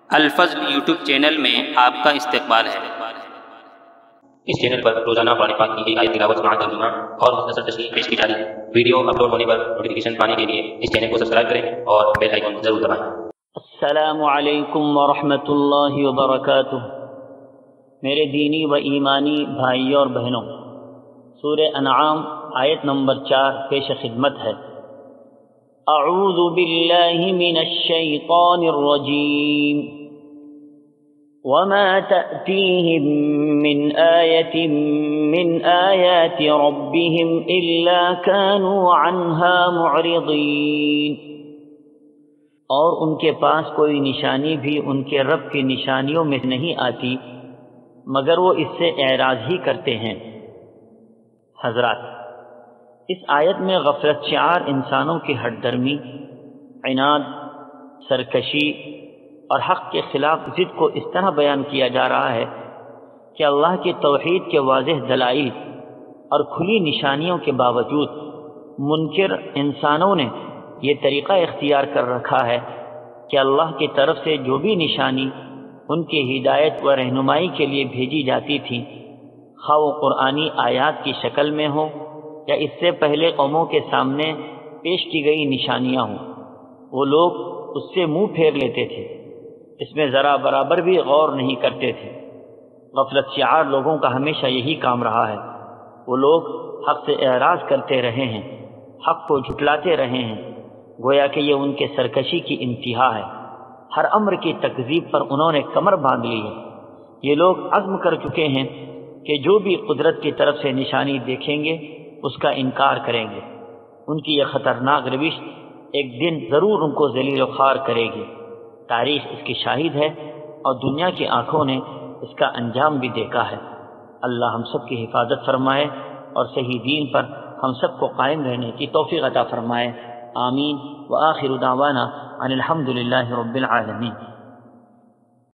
الفضل YouTube channel میں آپ کا استقبال ہے۔ اس چینل پر روزانہ قرآن پاک کی ایک آیت تلاوت سماعت ترجمہ اور مختصر تشریح پیش کی جا رہی ہے۔ ویڈیو اپلوڈ ہونے پر نوٹیفیکیشن پانے کے لیے اس چینل کو سبسکرائب کریں اور بیل آئیکن ضرور دبائیں۔ السلام علیکم ورحمۃ اللہ وبرکاتہ۔ میرے دینی و ایمانی بھائیوں اور بہنوں، سورہ انعام آیت نمبر 4 پیش خدمت ہے۔ اعوذ باللہ من الشیطان الرجیم وما تأتیہم من آیت من آیات ربہم الا كانوا عنها معرضین، اور ان کے پاس کوئی نشانی بھی ان کے رب کی نشانیوں میں نہیں آتی مگر وہ اس سے اعراض ہی کرتے ہیں۔ حضرات، اس آیت میں غفلت شعار انسانوں کی ہٹ درمی، عناد، سرکشی اور حق کے خلاف ضد کو اس طرح بیان کیا جا رہا ہے کہ اللہ کی توحید کے واضح دلائل اور کھلی نشانیوں کے باوجود منکر انسانوں نے یہ طریقہ اختیار کر رکھا ہے کہ اللہ کی طرف سے جو بھی نشانی ان کی ہدایت و رہنمائی کے لیے بھیجی جاتی تھی، خواہ وہ قرآنی آیات کی شکل میں ہو یا اس سے پہلے قوموں کے سامنے پیش کی گئی نشانیاں ہوں، وہ لوگ اس سے منہ پھیر لیتے تھے، اس میں ذرا برابر بھی غور نہیں کرتے تھے۔ غفلت شعار لوگوں کا ہمیشہ یہی کام رہا ہے۔ وہ لوگ حق سے اعراض کرتے رہے ہیں، حق کو جھٹلاتے رہے ہیں، گویا کہ یہ ان کے سرکشی کی انتہا ہے۔ ہر امر کی تکذیب پر انہوں نے کمر باندھ لی ہے۔ یہ لوگ عزم کر چکے ہیں کہ جو بھی قدرت کی طرف سے نشانی دیکھیں گے اس کا انکار کریں گے۔ ان کی یہ خطرناک روش ایک دن ضرور ان کو ذلیل و خوار کرے گی۔ تاریخ اس کی شاہد ہے اور دنیا کی آنکھوں نے اس کا انجام بھی دیکھا ہے۔ اللہ ہم سب کی حفاظت فرمائے اور صحیح دین پر ہم سب کو قائم رہنے کی توفیق عطا فرمائے۔ آمین۔ وآخر دعوانا ان الحمد للہ رب العالمین۔